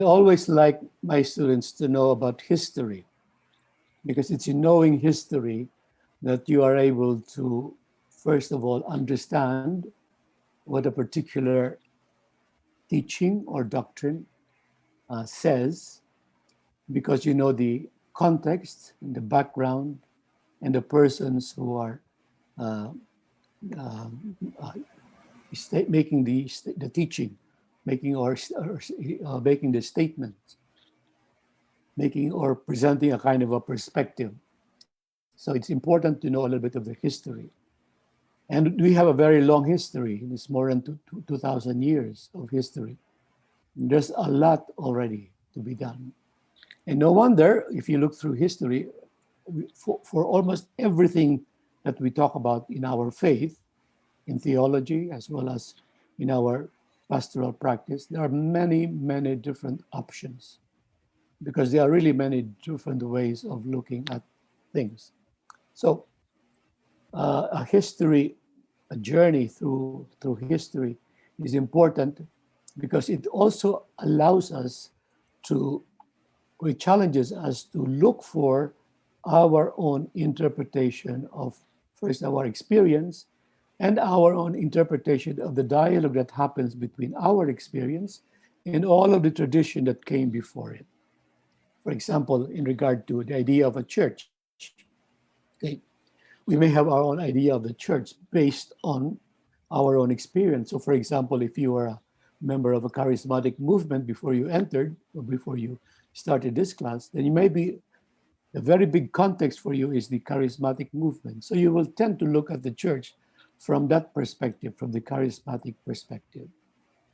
always like my students to know about history, because it's in knowing history that you are able to, first of all, understand what a particular teaching or doctrine says, because you know the context and the background and the persons who are uh, uh, uh, making the teaching, making making the statement, making or presenting a kind of a perspective. So it's important to know a little bit of the history. And we have a very long history. It's more than 2,000 years of history. There's a lot already to be done. And no wonder, if you look through history, for almost everything that we talk about in our faith, in theology, as well as in our pastoral practice, there are many, many different options, because there are really many different ways of looking at things. So a history, a journey through history is important, because it also allows us to, it challenges us to look for our own interpretation of first our experience and our own interpretation of the dialogue that happens between our experience and all of the tradition that came before it. For example, in regard to the idea of a church, okay, we may have our own idea of the church based on our own experience. So, for example, if you are a member of a charismatic movement before you entered or before you started this class, then you may be, a very big context for you is the charismatic movement. So you will tend to look at the church from that perspective, from the charismatic perspective.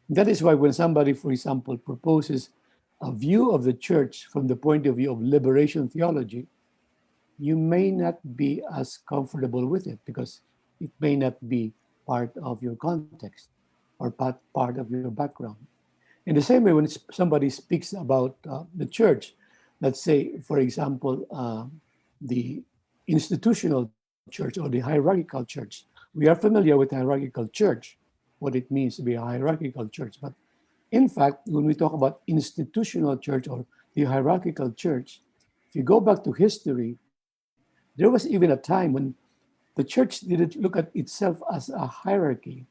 That is why when somebody, for example, proposes a view of the church from the point of view of liberation theology, you may not be as comfortable with it, because it may not be part of your context or part of your background. In the same way, when somebody speaks about the church, let's say, for example, the institutional church or the hierarchical church, we are familiar with hierarchical church, what it means to be a hierarchical church. But in fact, when we talk about institutional church or the hierarchical church, if you go back to history, there was even a time when the church didn't look at itself as a hierarchy.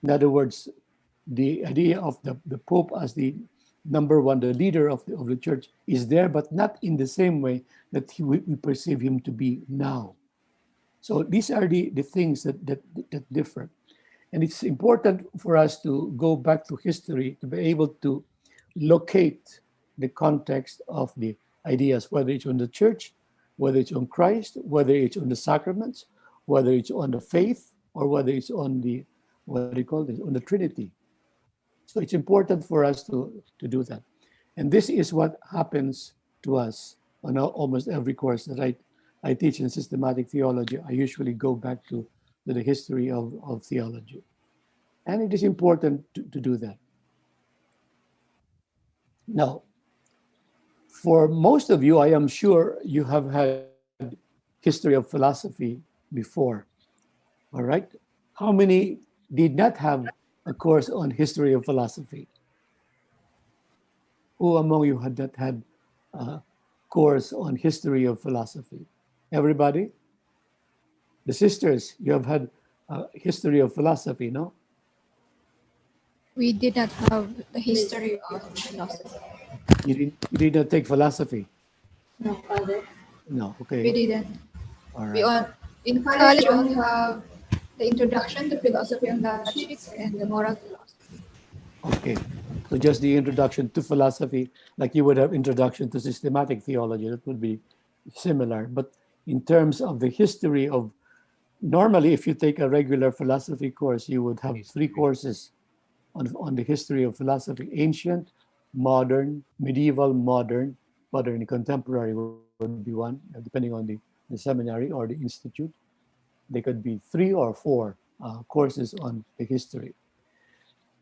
In other words, the idea of the Pope as the number one, the leader of the church, is there, but not in the same way that we perceive him to be now. So these are the things that differ. And it's important for us to go back to history to be able to locate the context of the ideas, whether it's on the church, whether it's on Christ, whether it's on the sacraments, whether it's on the faith, or whether it's on the, what do you call this, on the Trinity. So it's important for us to do that. And this is what happens to us on almost every course that I teach in systematic theology. I usually go back to the history of theology. And it is important to do that. Now, for most of you, I am sure you have had history of philosophy before. All right? How many did not have a course on history of philosophy? Who among you had not had a course on history of philosophy? Everybody? The sisters, you have had a history of philosophy, no? We did not have the history of philosophy. You did not take philosophy? No, Father. No, We okay. didn't. All We right. in college we only have the introduction to philosophy and logics and the moral philosophy. Okay. So just the introduction to philosophy, like you would have introduction to systematic theology, that would be similar. But in terms of the history of, normally if you take a regular philosophy course, you would have 3 courses on the history of philosophy: ancient, modern, medieval, modern and contemporary would be one, depending on the seminary or the institute. They could be 3 or 4 courses on the history.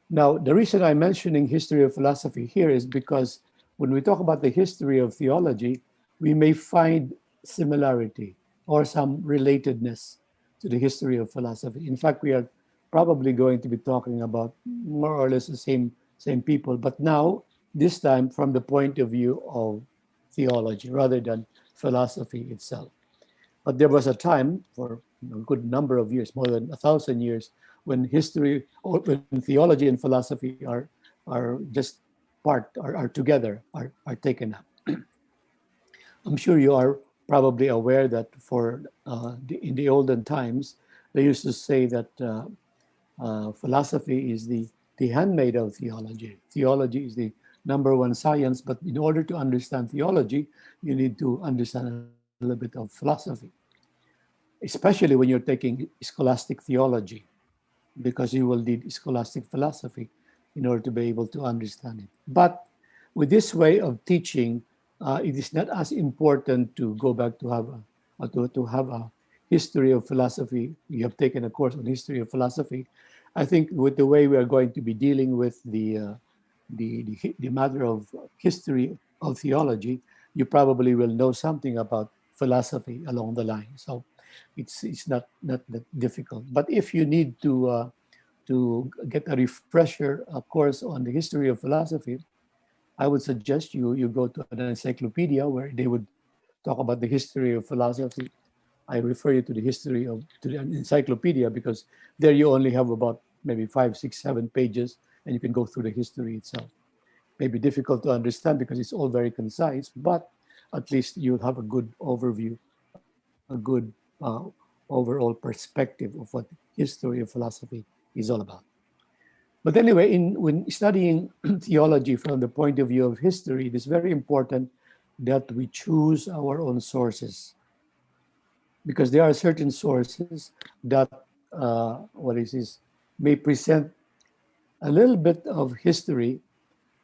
Now, the reason I'm mentioning history of philosophy here is because when we talk about the history of theology, we may find similarity or some relatedness to the history of philosophy. In fact, we are probably going to be talking about more or less the same people. But now this time from the point of view of theology rather than philosophy itself. But there was a time for a good number of years, more than 1,000 years, when history or when theology and philosophy are just are together, are taken up. I'm sure you are probably aware that in the olden times, they used to say that philosophy is the handmaid of theology. Theology is the number one science, but in order to understand theology, you need to understand a little bit of philosophy, especially when you're taking scholastic theology, because you will need scholastic philosophy in order to be able to understand it. But with this way of teaching, it is not as important to go back to have to have a history of philosophy. You have taken a course on history of philosophy. I think with the way we are going to be dealing with the matter of history of theology, you probably will know something about philosophy along the line. So it's not that difficult. But if you need to get a refresher course on the history of philosophy, I would suggest you go to an encyclopedia where they would talk about the history of philosophy. I refer you to the encyclopedia because there you only have about maybe 5, 6, 7 pages, and you can go through the history itself. Maybe difficult to understand because it's all very concise, but at least you'll have a good overview, a good overall perspective of what history of philosophy is all about. But anyway, when studying theology from the point of view of history, it is very important that we choose our own sources, because there are certain sources that may present a little bit of history,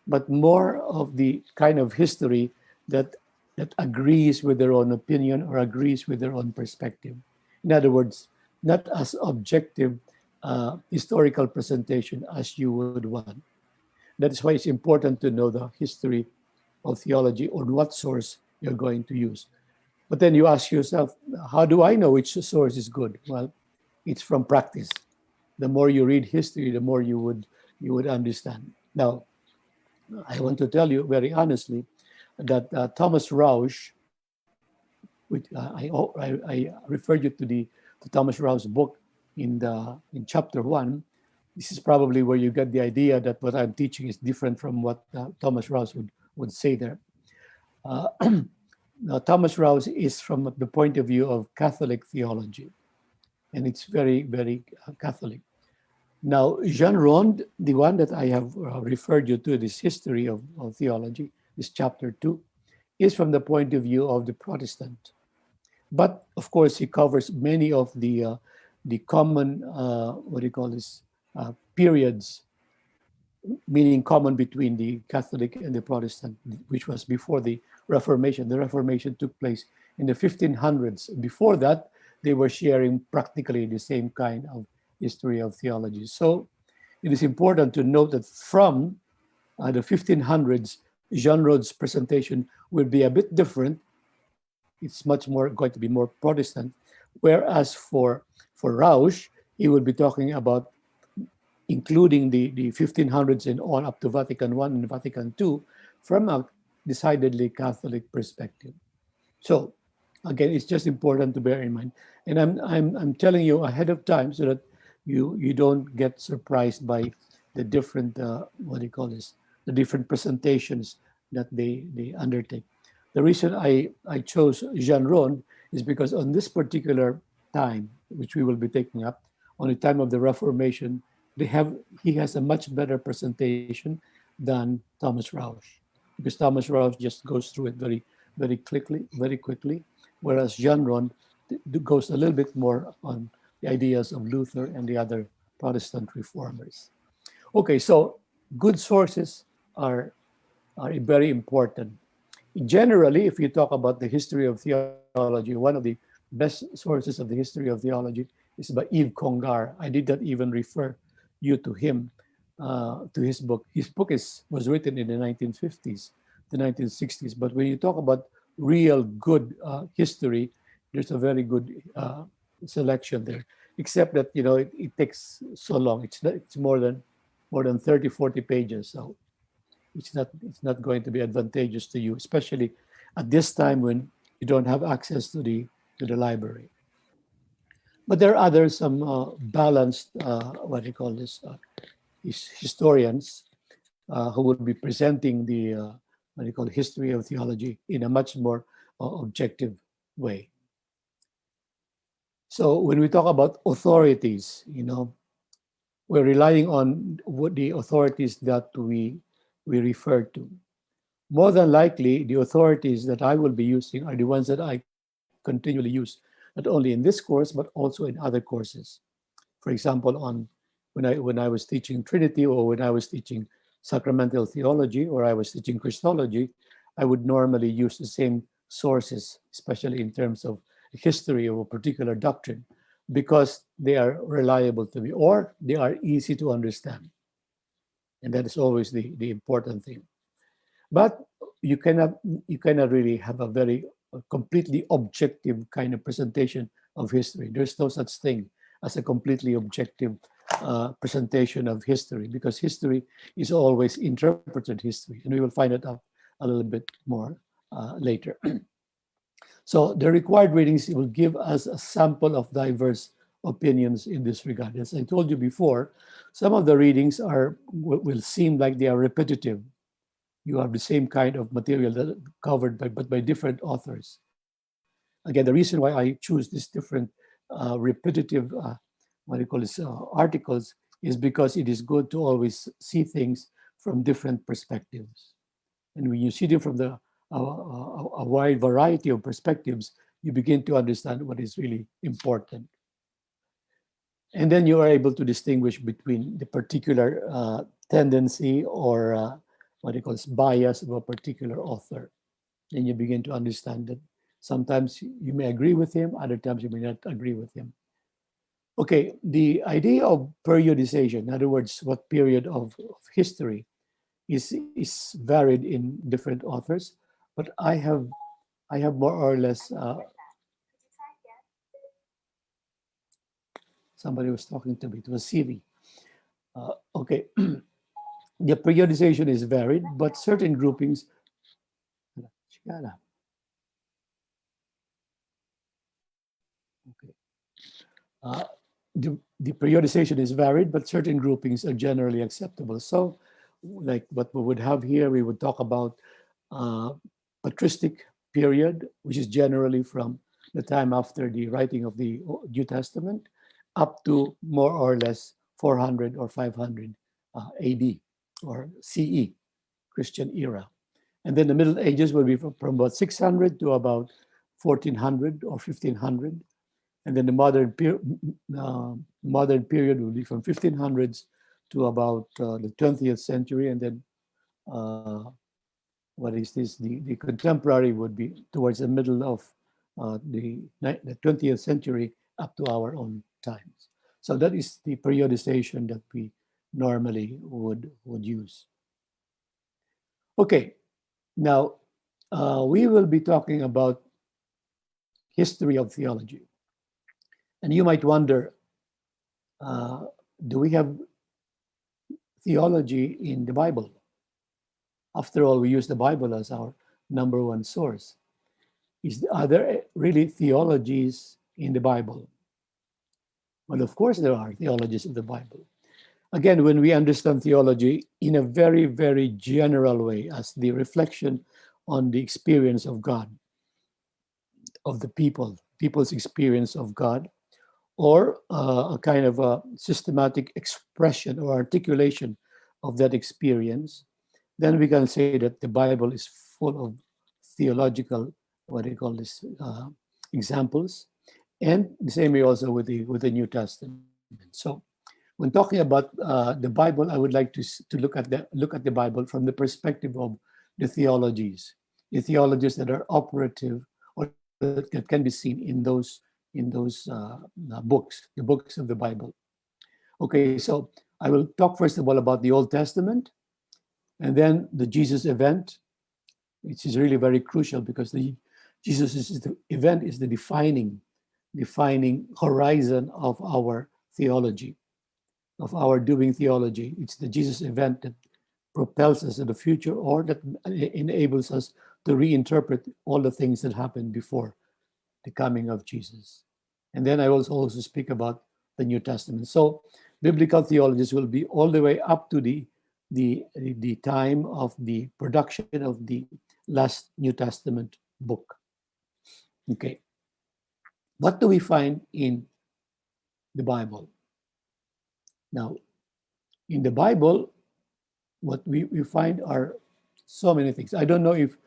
but more of the kind of history that that agrees with their own opinion or agrees with their own perspective. In other words, not as objective historical presentation as you would want. That is why it's important to know the history of theology or what source you're going to use. But then you ask yourself, how do I know which source is good? Well, it's from practice. The more you read history, the more you would understand. Now, I want to tell you very honestly that Thomas Rausch, which I referred you to Thomas Rausch's book in chapter one. This is probably where you get the idea that what I'm teaching is different from what Thomas Rausch would say there. Uh, Now, Thomas Rausch is from the point of view of Catholic theology, and it's very, very Catholic. Now, Jean Rond, the one that I have referred you to, this history of theology, this chapter two, is from the point of view of the Protestant. But of course, he covers many of the common, what do you call this, periods, meaning common between the Catholic and the Protestant, which was before the Reformation. The Reformation took place in the 1500s. Before that, they were sharing practically the same kind of history of theology. So it is important to note that from the 1500s, Jean Rod's presentation will be a bit different. It's much more going to be more Protestant, whereas for Rausch, he will be talking about including the 1500s and on up to Vatican I and Vatican II from a decidedly Catholic perspective. So again, it's just important to bear in mind. And I'm telling you ahead of time so that you don't get surprised by the different what do you call this, the different presentations that they undertake. The reason I chose Jean Ron is because on this particular time, which we will be taking up, on the time of the Reformation, they have he has a much better presentation than Thomas Rausch, because Thomas Rausch just goes through it very quickly, whereas Jean Ron goes a little bit more on the ideas of Luther and the other Protestant reformers. Okay, so good sources are very important. Generally, if you talk about the history of theology, one of the best sources of the history of theology is by Yves Congar. I did not even refer you to him, to his book. His book was written in the 1950s, the 1960s. But when you talk about real good history, there's a very good selection there. Except that it takes so long. It's more than 30, 40 pages. So it's not going to be advantageous to you, especially at this time when you don't have access to the library. But there are other some balanced what do you call this historians who would be presenting the what do you call history of theology in a much more objective way. So when we talk about authorities, we're relying on what the authorities that we refer to. More than likely, the authorities that I will be using are the ones that I continually use, not only in this course but also in other courses. For example, on when I was teaching Trinity, or when I was teaching sacramental theology, or I was teaching Christology, I would normally use the same sources, especially in terms of history of a particular doctrine, because they are reliable to me or they are easy to understand. And that is always the important thing. But you cannot you cannot really have a very completely objective kind of presentation of history. There's no such thing as a completely objective presentation of history, because history is always interpreted history, and we will find it out a little bit more later. So the required readings will give us a sample of diverse opinions in this regard. As I told you before, some of the readings will seem like they are repetitive. You have the same kind of material that covered but by different authors. Again, the reason why I choose these different repetitive, what do you call this, articles, is because it is good to always see things from different perspectives. And when you see them from a wide variety of perspectives, you begin to understand what is really important. And then you are able to distinguish between the particular tendency or what it calls bias of a particular author. Then you begin to understand that sometimes you may agree with him, other times you may not agree with him. Okay, the idea of periodization, in other words, what period of history is varied in different authors, but I have more or less somebody was talking to me. It was Siri. Okay, the periodization is varied, but certain groupings. Okay. Uh, the periodization is varied, but certain groupings are generally acceptable. So, like what we would have here, we would talk about uh, patristic period, which is generally from the time after the writing of the New Testament up to more or less 400 or 500 AD or CE, Christian era. And then the Middle Ages will be from about 600 to about 1400 or 1500. And then the modern period will be from 1500s to about the 20th century. And then what is this? The contemporary would be towards the middle of the 20th century up to our own times. So that is the periodization that we normally would use. Okay, now we will be talking about history of theology. And you might wonder, uh, do we have theology in the Bible? After all, we use the Bible as our number one source. Are there really theologies in the Bible? Well, of course, there are theologies in the Bible. Again, when we understand theology in a very, very general way, as the reflection on the experience of God, of the people's experience of God, or a kind of a systematic expression or articulation of that experience, then we can say that the Bible is full of theological, what do you call this, examples. And the same way also with the New Testament. So when talking about the Bible, I would like to look at the Bible from the perspective of the theologies that are operative or that can be seen in those books, the books of the Bible. Okay, so I will talk first of all about the Old Testament, and then the Jesus event, which is really very crucial because the event is the defining horizon of our theology, of our doing theology. It's the Jesus event propels us to the future, or that enables us to reinterpret all the things that happened before the coming of Jesus. And then I will also speak about the New Testament. So biblical theologies will be all the way up to the time of the production of the last New Testament book. Okay. What do we find in the Bible? Now, in the Bible, what we find are so many things. I don't know if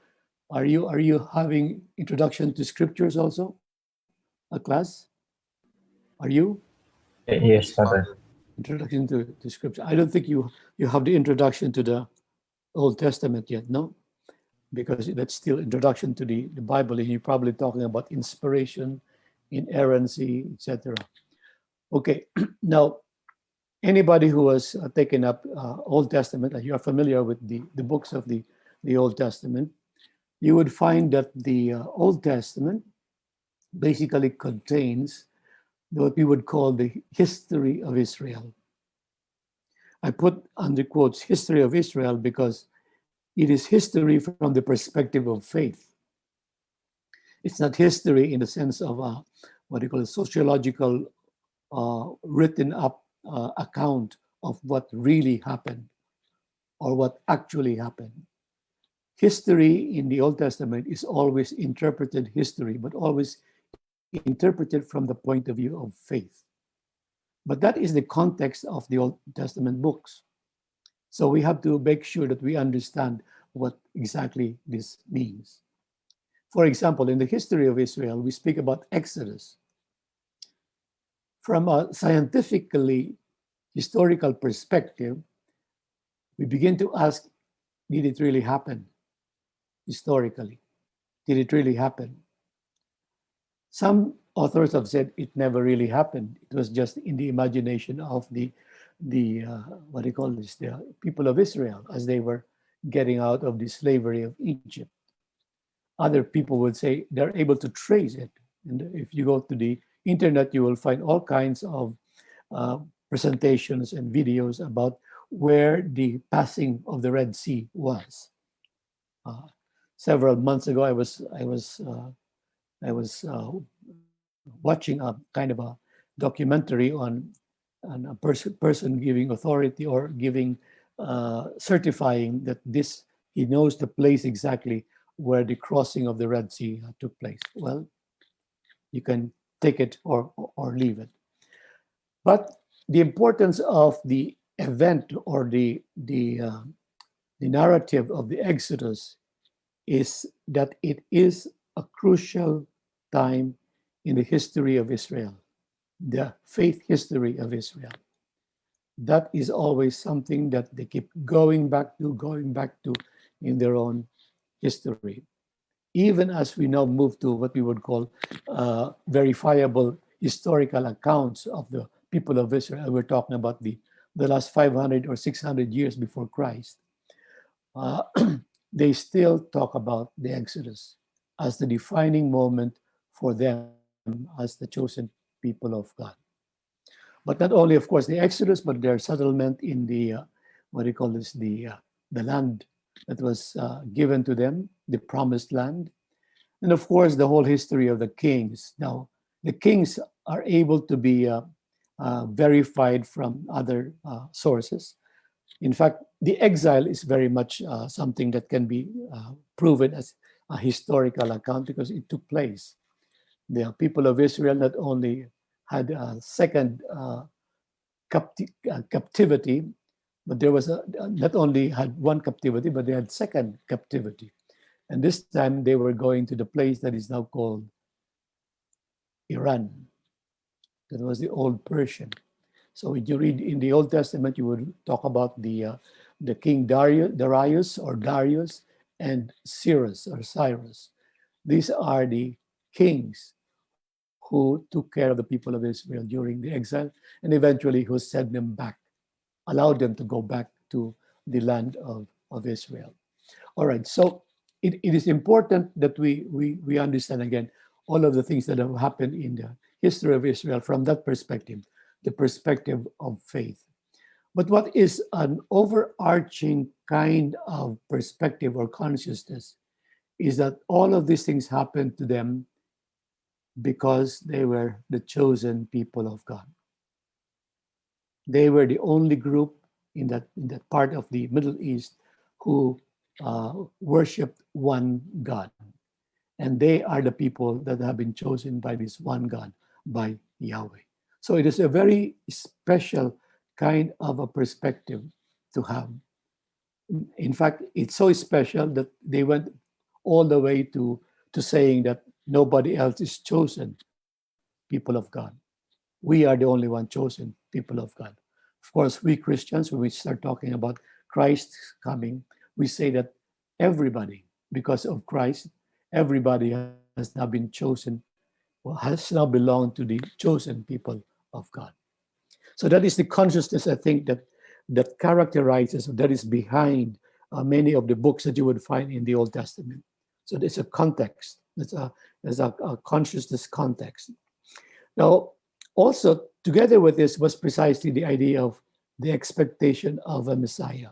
are you having introduction to scriptures also, a class? Are you Yes, Father. introduction to scripture? I don't think you have the introduction to the Old Testament yet, no? Because that's still introduction to the Bible, and you're probably talking about inspiration, inerrancy, etc. Okay, now anybody who has taken up Old Testament, and you are familiar with the books of the Old Testament, you would find that the Old Testament basically contains what we would call the history of Israel. I put under quotes history of Israel because it is history from the perspective of faith. It's not history in the sense of what you call a sociological written up account of what really happened or what actually happened. History in the Old Testament is always interpreted history, but always interpreted from the point of view of faith. But that is the context of the Old Testament books. So we have to make sure that we understand what exactly this means. For example, in the history of Israel, we speak about Exodus. From a scientifically historical perspective, we begin to ask, did it really happen historically? Did it really happen? Some authors have said it never really happened. It was just in the imagination of the what do you call this, the people of Israel as they were getting out of the slavery of Egypt. Other people would say they're able to trace it. And if you go to the internet, you will find all kinds of presentations and videos about where the passing of the Red Sea was. Uh, Several months ago, I was watching a kind of a documentary on a person giving authority or giving certifying that this he knows the place exactly where the crossing of the Red Sea took place. Well, you can take it or leave it. But the importance of the event or the narrative of the Exodus is that it is a crucial time in the history of Israel, the faith history of Israel. That is always something that they keep going back to in their own history. Even as we now move to what we would call verifiable historical accounts of the people of Israel, we're talking about the last 500 or 600 years before Christ, uh, they still talk about the Exodus as the defining moment for them as the chosen people of God. But not only, of course, the Exodus, but their settlement in the what do you call this, the land that was given to them, the promised land, and of course the whole history of the kings. Now, the kings are able to be verified from other sources. In fact, the exile is very much something that can be proven as a historical account because it took place. The people of Israel not only had a second captivity, but there was not only had one captivity, but they had second captivity. And this time they were going to the place that is now called Iran. That was the old Persian. So when you read in the Old Testament, you would talk about the king Darius or Darius and Cyrus or Cyrus. These are the kings who took care of the people of Israel during the exile and eventually who sent them back, allowed them to go back to the land of Israel. All right, so it is important that we understand again all of the things that have happened in the history of Israel from that perspective, the perspective of faith. But what is an overarching kind of perspective or consciousness is that all of these things happened to them because they were the chosen people of God. They were the only group in that part of the Middle East who worshipped one God. And they are the people that have been chosen by this one God, by Yahweh. So it is a very special kind of a perspective to have. In fact, it's so special that they went all the way to saying that nobody else is chosen people of God. We are the only one chosen people of God. Of course, we Christians, when we start talking about Christ's coming, we say that everybody, because of Christ, everybody has now been chosen, or has now belonged to the chosen people of God. So that is the consciousness, I think, that characterizes, that is behind many of the books that you would find in the Old Testament. So there's a context. There's a consciousness context. Now, also together with this was precisely the idea of the expectation of a Messiah.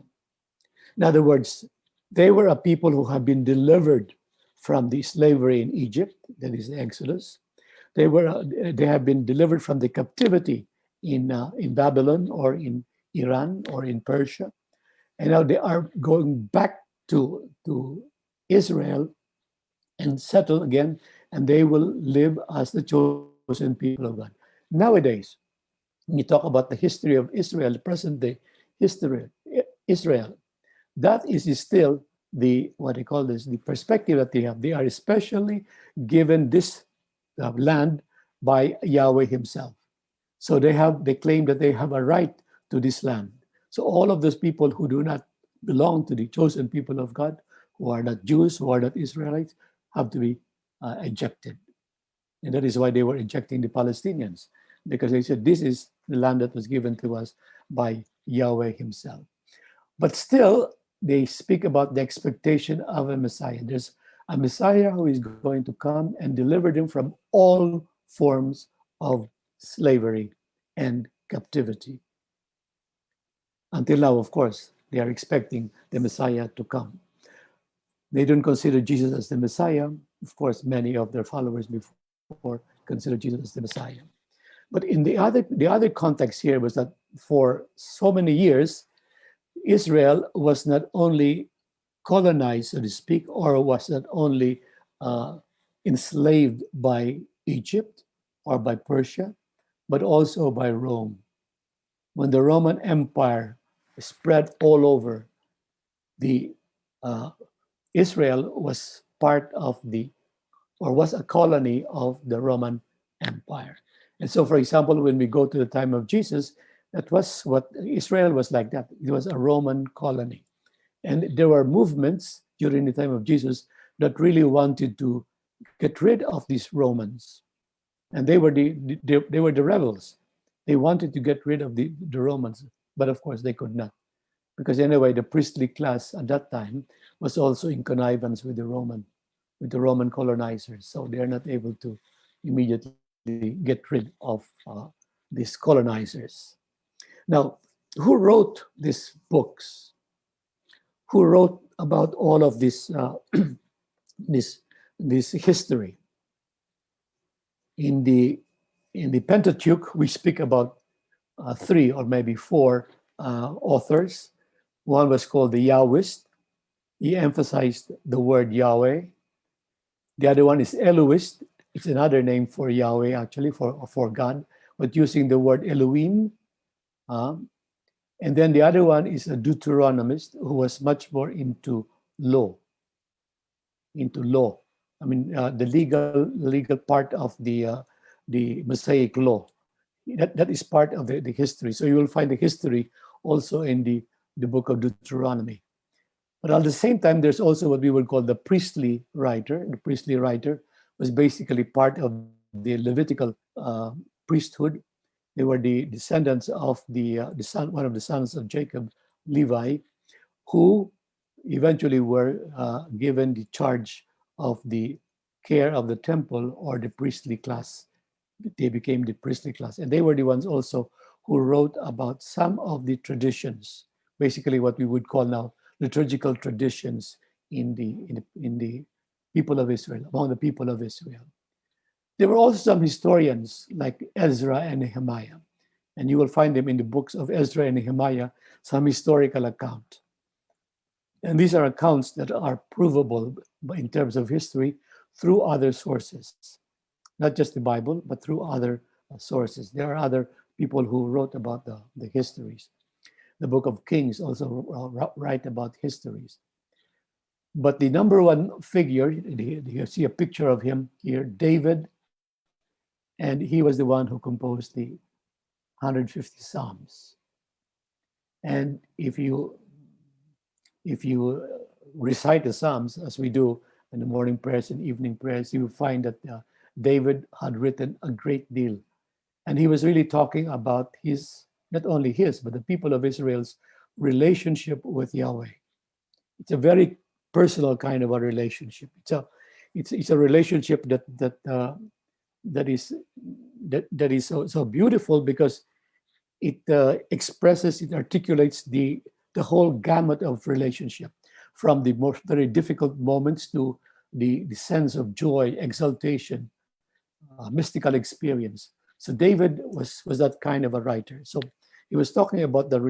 In other words, they were a people who have been delivered from the slavery in Egypt, that is the Exodus. They have been delivered from the captivity in Babylon or in Iran or in Persia, and now they are going back to Israel and settle again, and they will live as the chosen people of God. Nowadays, when you talk about the history of Israel, the present day history, Israel, that is still the what they call this the perspective that they have. They are especially given this land by Yahweh Himself. So they claim that they have a right to this land. So all of those people who do not belong to the chosen people of God, who are not Jews, who are not Israelites, have to be ejected. And that is why they were ejecting the Palestinians, because they said, this is the land that was given to us by Yahweh Himself. But still, they speak about the expectation of a Messiah. There's a Messiah who is going to come and deliver them from all forms of slavery and captivity. Until now, of course, they are expecting the Messiah to come. They don't consider Jesus as the Messiah. Of course, many of their followers before considered Jesus as the Messiah. But in the other context here was that for so many years, Israel was not only colonized, so to speak, or was not only uh, enslaved by Egypt or by Persia, but also by Rome. When the Roman Empire spread all over, the uh, Israel was part of or was a colony of the Roman Empire. And so, for example, when we go to the time of Jesus, that was what Israel was like that. It was a Roman colony. And there were movements during the time of Jesus that really wanted to get rid of these Romans. And they were the rebels. They wanted to get rid of the Romans, but of course they could not. Because anyway, the priestly class at that time was also in connivance with the Roman colonizers. So they are not able to immediately get rid of these colonizers. Now, who wrote these books? Who wrote about all of this this history? In the Pentateuch, we speak about three or maybe four authors. One was called the Yahwist. He emphasized the word Yahweh. The other one is Elohist. It's another name for Yahweh, actually, for God, but using the word Elohim. Um, and then the other one is a Deuteronomist who was much more law, into law. I mean, the legal part of the Mosaic law. That is part of the history. So you will find the history also in the book of Deuteronomy. But at the same time, there's also what we would call the priestly writer. The priestly writer was basically part of the Levitical priesthood. They were the descendants of the son, one of the sons of Jacob, Levi, who eventually were given the charge of the care of the temple or the priestly class. They became the priestly class, and they were the ones also who wrote about some of the traditions, basically what we would call now liturgical traditions in the people of Israel, among the people of Israel. There were also some historians like Ezra and Nehemiah, and you will find them in the books of Ezra and Nehemiah, some historical account. And these are accounts that are provable in terms of history through other sources, not just the Bible, but through other sources. There are other people who wrote about the histories. The book of Kings also write about histories. But the number one figure, you see a picture of him here, David, and he was the one who composed the 150 Psalms. And if you recite the Psalms, as we do in the morning prayers and evening prayers, you will find that David had written a great deal. And he was really talking about his, not only his, but the people of Israel's relationship with Yahweh. It's a very personal kind of a relationship. It's a relationship that is so beautiful because it expresses, it articulates the whole gamut of relationship, from the most very difficult moments to the sense of joy, exaltation, mystical experience. So David was that kind of a writer. So he was talking about the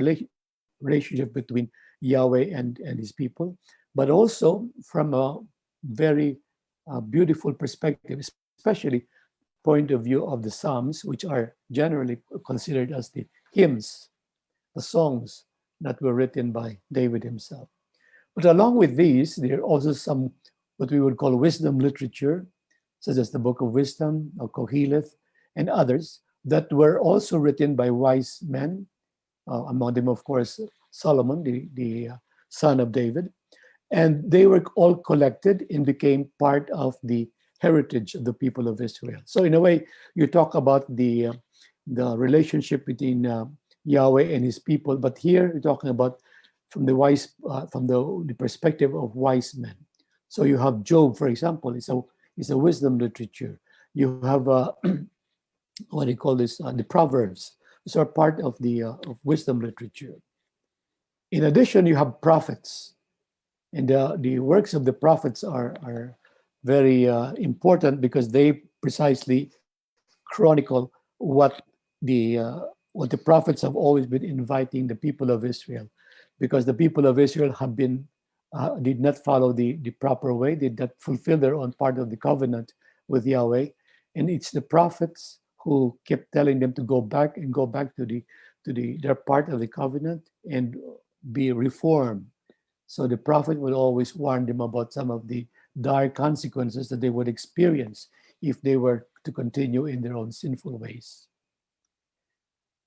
relationship between Yahweh and his people, but also from a very beautiful perspective, especially point of view of the Psalms, which are generally considered as the hymns, the songs that were written by David himself. But along with these, there are also some what we would call wisdom literature, such as the Book of Wisdom, or Koheleth, and others that were also written by wise men, among them, of course, Solomon, the son of David. And they were all collected and became part of the heritage of the people of Israel. So in a way, you talk about the relationship between Yahweh and his people, but here you're talking about from the perspective of wise men. So you have Job, for example, it's a wisdom literature. You have what do you call this? The Proverbs. These are part of the of wisdom literature. In addition, you have prophets, and the works of the prophets are very important because they precisely chronicle what the prophets have always been inviting the people of Israel, because the people of Israel have been did not follow the proper way, did not fulfill their own part of the covenant with Yahweh, and it's the prophets who kept telling them to go back and go back to their part of the covenant and be reformed. So the prophet would always warn them about some of the dire consequences that they would experience if they were to continue in their own sinful ways.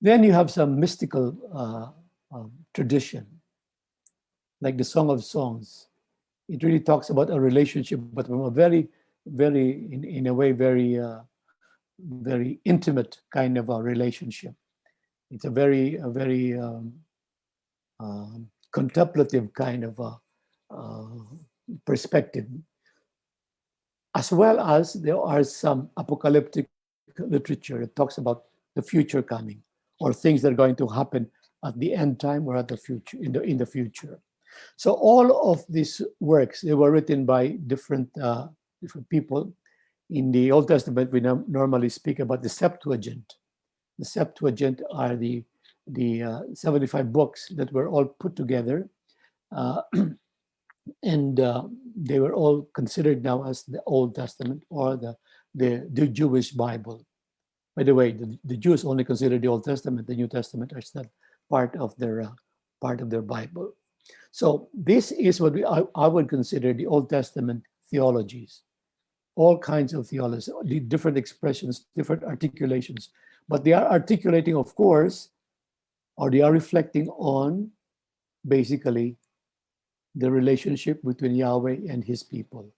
Then you have some mystical tradition, like the Song of Songs. It really talks about a relationship, but from a very, very, in a way, very intimate kind of a relationship. It's a very contemplative kind of perspective, as well as there are some apocalyptic literature that talks about the future coming, or things that are going to happen at the end time or at the future, in the future. So all of these works, they were written by different people. In the Old Testament, we normally speak about the Septuagint. The Septuagint are the 75 books that were all put together, and they were all considered now as the Old Testament, or the Jewish Bible. By the way, the Jews only consider the Old Testament, the New Testament, as not part of their Bible. So this is what I would consider the Old Testament theologies. All kinds of theologies, the different expressions, different articulations, but they are articulating, of course, or they are reflecting on basically the relationship between Yahweh and his people.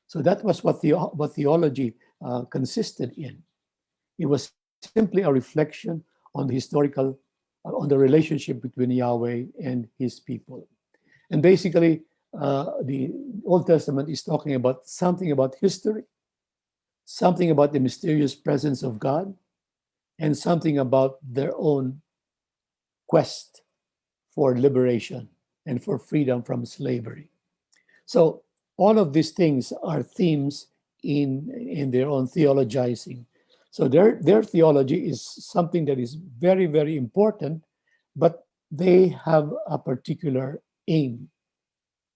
So that was what theology consisted in. It was simply a reflection on the historical, on the relationship between Yahweh and his people. And basically, the Old Testament is talking about something about history, something about the mysterious presence of God, and something about their own quest for liberation and for freedom from slavery. So all of these things are themes in their own theologizing. So their theology is something that is very, very important, but they have a particular aim.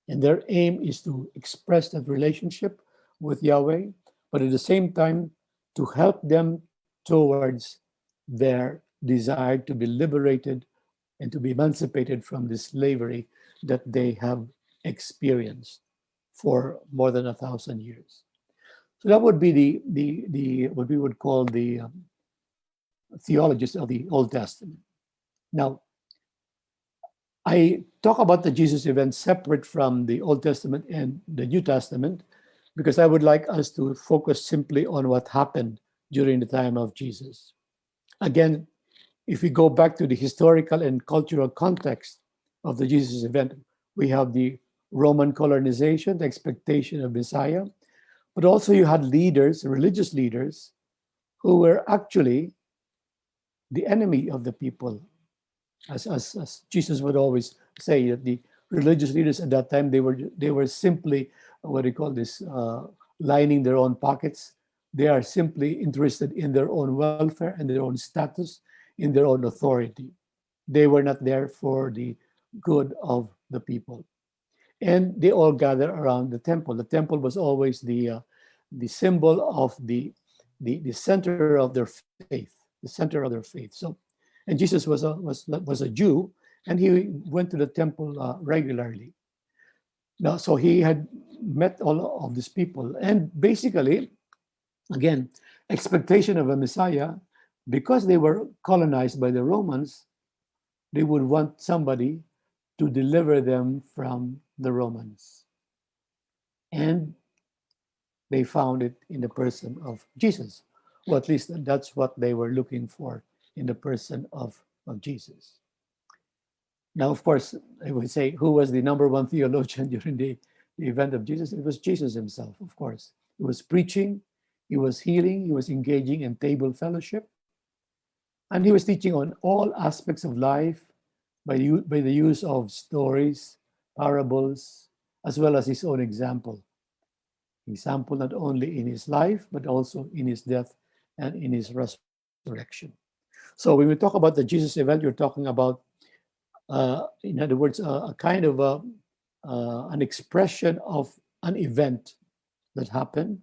And their aim is to express that relationship with Yahweh, but at the same time to help them towards their desire to be liberated and to be emancipated from the slavery that they have experienced for more than 1,000 years. So that would be the what we would call the theologists of the Old Testament. Now, I talk about the Jesus event separate from the Old Testament and the New Testament because I would like us to focus simply on what happened during the time of Jesus. Again, if we go back to the historical and cultural context of the Jesus event, we have the Roman colonization, the expectation of Messiah, but also you had leaders, religious leaders, who were actually the enemy of the people. As Jesus would always say, that the religious leaders at that time, they were simply, what do you call this, lining their own pockets. They are simply interested in their own welfare and their own status, in their own authority. They were not there for the good of the people. And they all gather around the temple. The temple was always the symbol of the center of their faith, the center of their faith. So, and Jesus was a Jew, and he went to the temple regularly. Now, so he had met all of these people, and basically, again, expectation of a Messiah, because they were colonized by the Romans, they would want somebody to deliver them from the Romans. And they found it in the person of Jesus. Well, at least that's what they were looking for in the person of Jesus. Now, of course, I would say, who was the number one theologian during the event of Jesus? It was Jesus himself, of course. He was preaching, he was healing, he was engaging in table fellowship, and he was teaching on all aspects of life by the use of stories, parables, as well as his own example. Example not only in his life, but also in his death and in his resurrection. So when we talk about the Jesus event, you're talking about, in other words, a kind of an expression of an event that happened.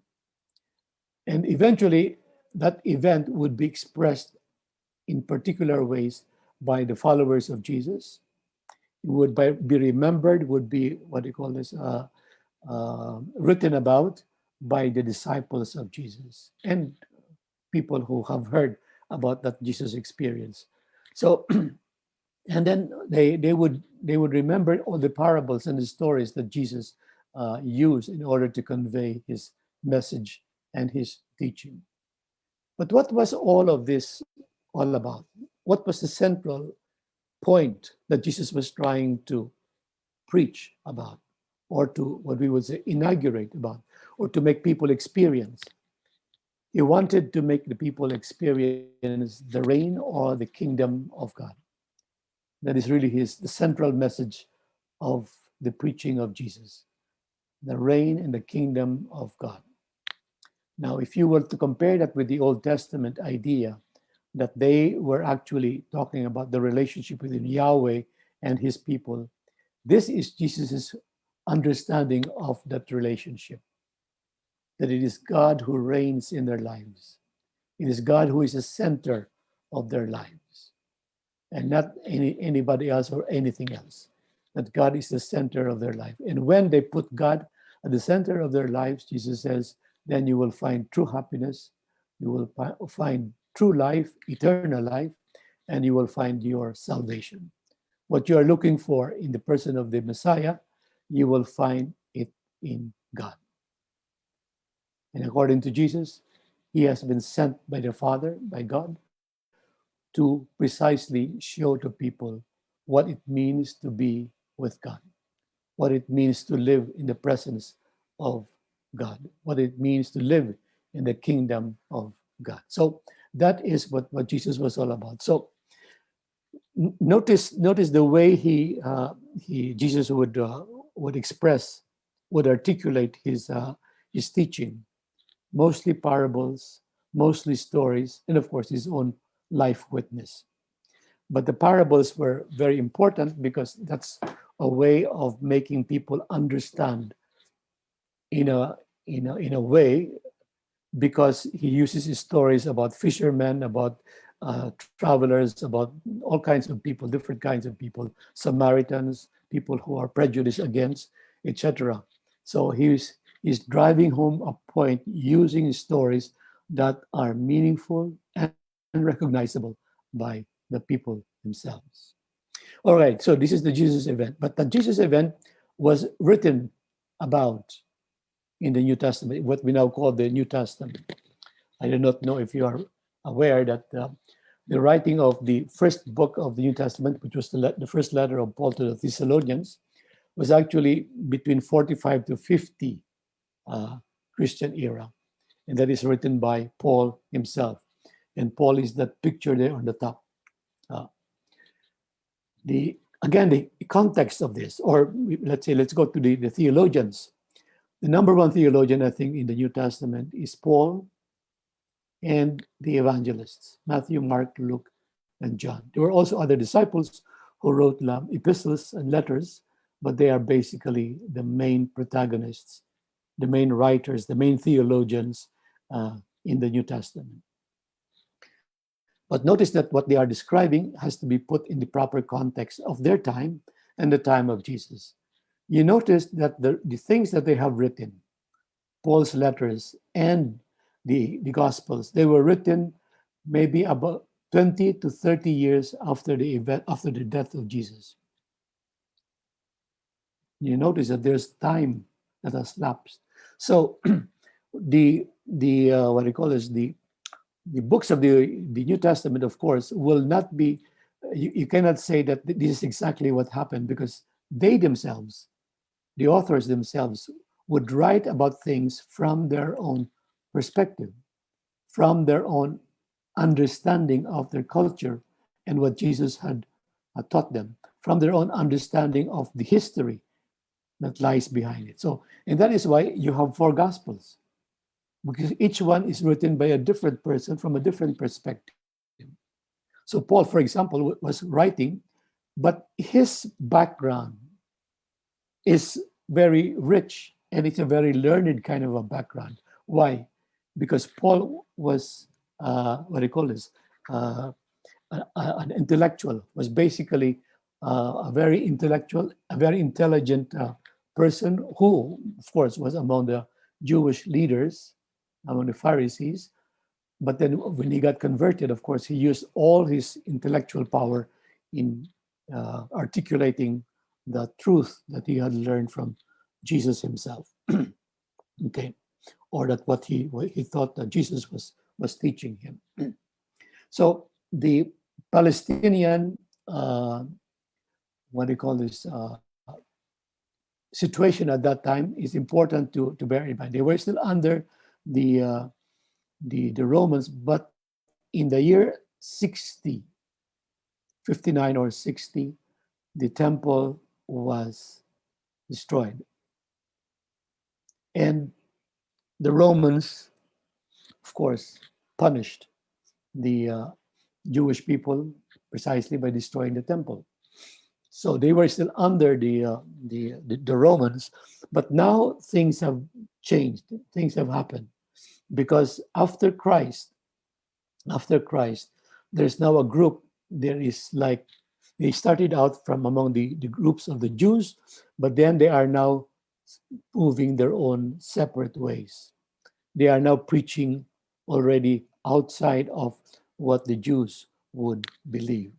And eventually, that event would be expressed in particular ways by the followers of Jesus. It would be remembered, would be what do you call this, written about by the disciples of Jesus and people who have heard about that Jesus experience. So, and then they would remember all the parables and the stories that Jesus used in order to convey his message and his teaching. But what was all of this all about? What was the central point that Jesus was trying to preach about, or to what we would say inaugurate about, or to make people experience? He wanted to make the people experience the reign or the kingdom of God. That is really the central message of the preaching of Jesus, the reign and the kingdom of God. Now, if you were to compare that with the Old Testament idea that they were actually talking about the relationship between Yahweh and his people, this is Jesus' understanding of that relationship, that it is God who reigns in their lives. It is God who is the center of their lives, and not anybody else or anything else. That God is the center of their life. And when they put God at the center of their lives, Jesus says, then you will find true happiness, you will find true life, eternal life, and you will find your salvation. What you are looking for in the person of the Messiah, you will find it in God. And according to Jesus, he has been sent by the Father, by God, to precisely show to people what it means to be with God, what it means to live in the presence of God, what it means to live in the kingdom of God. So that is what Jesus was all about. So Notice the way Jesus would express, would articulate his teaching, mostly parables, mostly stories, and of course his own life witness. But the parables were very important because that's a way of making people understand in a way, because he uses his stories about fishermen, about travelers, about all kinds of people, different kinds of people, Samaritans, people who are prejudiced against, etc. So he's driving home a point using stories that are meaningful and recognizable by the people themselves. All right, so this is the Jesus event, but the Jesus event was written about in the New Testament, what we now call the New Testament. I do not know if you are aware that the writing of the first book of the New Testament, which was the first letter of Paul to the Thessalonians, was actually between 45 to 50 Christian era. And that is written by Paul himself. And Paul is that picture there on the top. Uh, the context of this, or let's go to the theologians. The number one theologian, I think, in the New Testament is Paul and the evangelists, Matthew, Mark, Luke, and John. There were also other disciples who wrote epistles and letters, but they are basically the main protagonists, the main writers, the main theologians in the New Testament. But notice that what they are describing has to be put in the proper context of their time and the time of Jesus. You notice that the things that they have written, Paul's letters and the Gospels, they were written maybe about 20 to 30 years after the event, after the death of Jesus. You notice that there's time that has lapsed. So the what do you call this? The books of the New Testament, of course, will not be. You cannot say that this is exactly what happened, because they themselves, the authors themselves, would write about things from their own perspective, from their own understanding of their culture and what Jesus had taught them, from their own understanding of the history that lies behind it. So, and that is why you have four gospels, because each one is written by a different person from a different perspective. So Paul, for example, was writing, but his background is very rich, and it's a very learned kind of a background. Why? Because Paul was what do you call this? An intellectual, was basically a very intellectual, a very intelligent person who, of course, was among the Jewish leaders, among the Pharisees. But then when he got converted, of course, he used all his intellectual power in articulating the truth that he had learned from Jesus himself. Okay, or that what he thought that Jesus was teaching him. So the Palestinian, what do you call this, situation at that time is important to bear in mind. They were still under the Romans, but in the year 60, 59 or 60, the temple was destroyed. And the Romans, of course, punished the Jewish people precisely by destroying the temple. So they were still under the Romans, but now things have changed. Things have happened because after Christ, there's now a group. There is like, they started out from among the groups of the Jews, but then they are now moving their own separate ways. They are now preaching already outside of what the Jews would believe.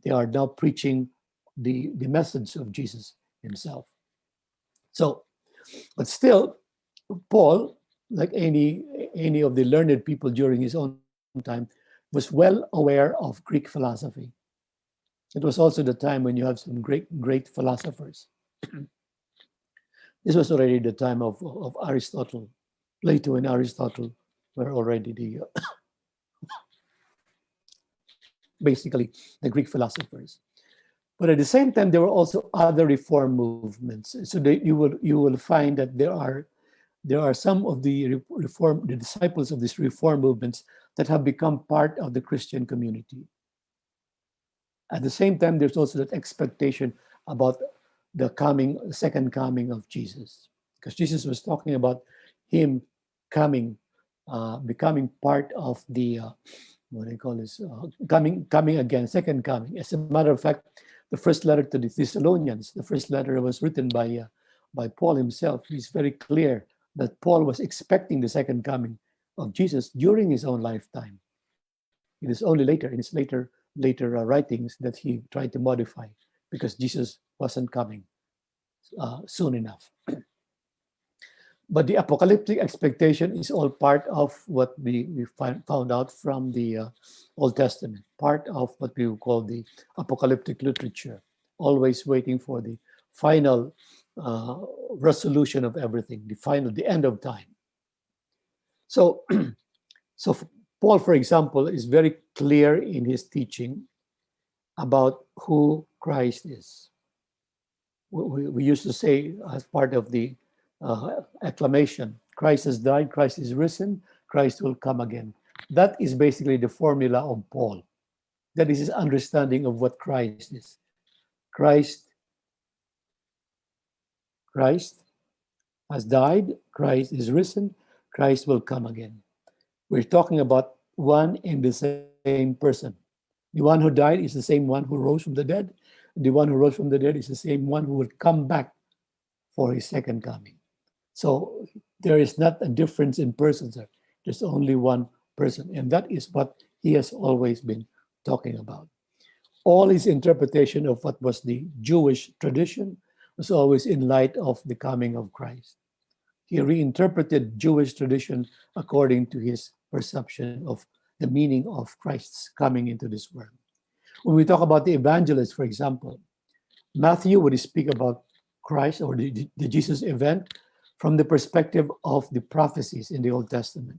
They are now preaching the message of Jesus himself. So, but still, Paul, like any of the learned people during his own time, was well aware of Greek philosophy. It was also the time when you have some great philosophers. This was already the time of Aristotle. Plato and Aristotle were already the basically the Greek philosophers. But at the same time, there were also other reform movements. So you will find that there are some of the disciples of these reform movements that have become part of the Christian community. At the same time, there's also that expectation about the second coming of Jesus, because Jesus was talking about him coming, becoming part of the what do you call this? Coming again, second coming. As a matter of fact, the first letter to the Thessalonians, the first letter was written by Paul himself. He's very clear that Paul was expecting the second coming of Jesus during his own lifetime. It is only later, in his later writings, that he tried to modify, because Jesus wasn't coming soon enough. But the apocalyptic expectation is all part of what we found out from the Old Testament, part of what we would call the apocalyptic literature, always waiting for the final resolution of everything, the end of time. So, so Paul, for example, is very clear in his teaching about who Christ is. We used to say, as part of the acclamation, Christ has died, Christ is risen, Christ will come again. That is basically the formula of Paul. That is his understanding of what Christ is. Christ has died, Christ is risen, Christ will come again. We're talking about one and the same person. The one who died is the same one who rose from the dead. The one who rose from the dead is the same one who will come back for his second coming. So there is not a difference in persons there. There's only one person. And that is what he has always been talking about. All his interpretation of what was the Jewish tradition was always in light of the coming of Christ. He reinterpreted Jewish tradition according to his perception of the meaning of Christ's coming into this world. When we talk about the evangelists, for example, Matthew would speak about Christ or the Jesus event from the perspective of the prophecies in the Old Testament.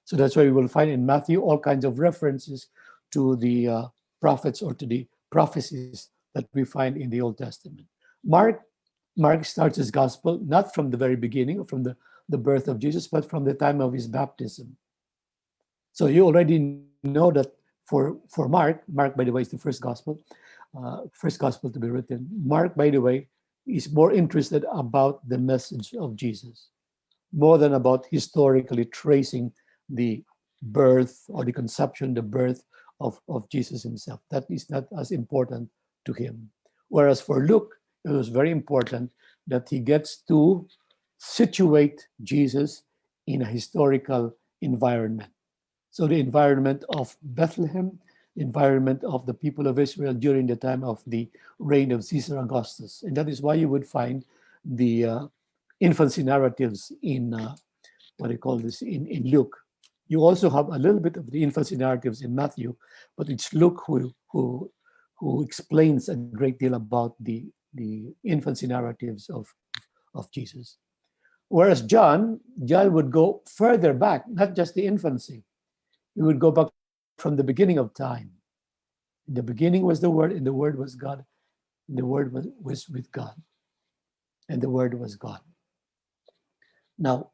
So that's why we will find in Matthew all kinds of references to the prophets or to the prophecies that we find in the Old Testament. Mark starts his gospel not from the very beginning or from the birth of Jesus, but from the time of his baptism. So you already know that for Mark, by the way, is the first gospel to be written. Mark, by the way, is more interested about the message of Jesus, more than about historically tracing the birth or the conception, the birth of Jesus himself. That is not as important to him. Whereas for Luke, it was very important that he gets to situate Jesus in a historical environment. So the environment of Bethlehem, the environment of the people of Israel during the time of the reign of Caesar Augustus. And that is why you would find the infancy narratives in what do you call this in Luke. You also have a little bit of the infancy narratives in Matthew, but it's Luke who explains a great deal about the infancy narratives of Jesus. Whereas John would go further back, not just the infancy. He would go back from the beginning of time. In the beginning was the Word, and the Word was God, and the Word was with God, and the Word was God. Now,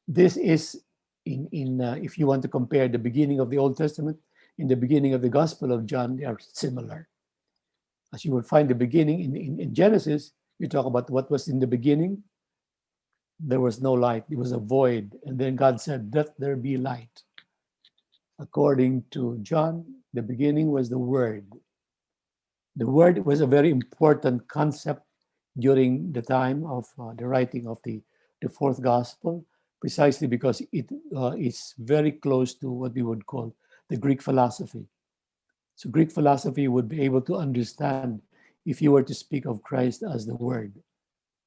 this is in if you want to compare the beginning of the Old Testament and the beginning of the Gospel of John, they are similar. As you will find the beginning in Genesis, you talk about what was in the beginning. There was no light, it was a void. And then God said, let there be light. According to John, the beginning was the Word. The Word was a very important concept during the time of the writing of the fourth Gospel, precisely because it is very close to what we would call the Greek philosophy. So Greek philosophy would be able to understand if you were to speak of Christ as the Word,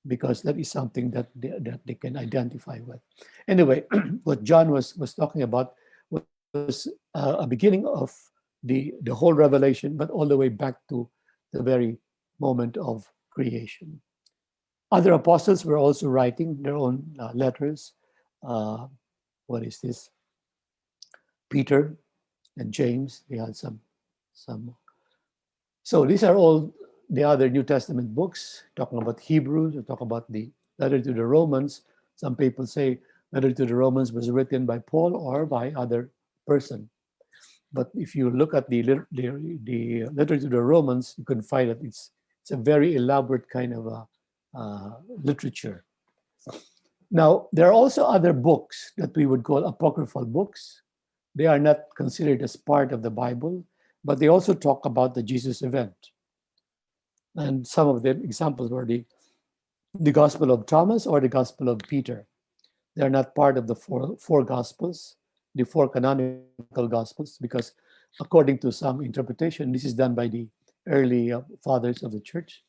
because that is something that they can identify with. Anyway, what John was talking about was a beginning of the whole revelation, but all the way back to the very moment of creation. Other apostles were also writing their own letters. What is this? Peter and James. They had some. So these are all the other New Testament books, talking about Hebrews, or talk about the letter to the Romans. Some people say letter to the Romans was written by Paul or by other person. But if you look at the letter to the Romans, you can find that it's a very elaborate kind of literature. Now, there are also other books that we would call apocryphal books. They are not considered as part of the Bible, but they also talk about the Jesus event. And some of the examples were the Gospel of Thomas or the Gospel of Peter. They're not part of the four Gospels, the four canonical Gospels, because according to some interpretation, this is done by the early fathers of the church,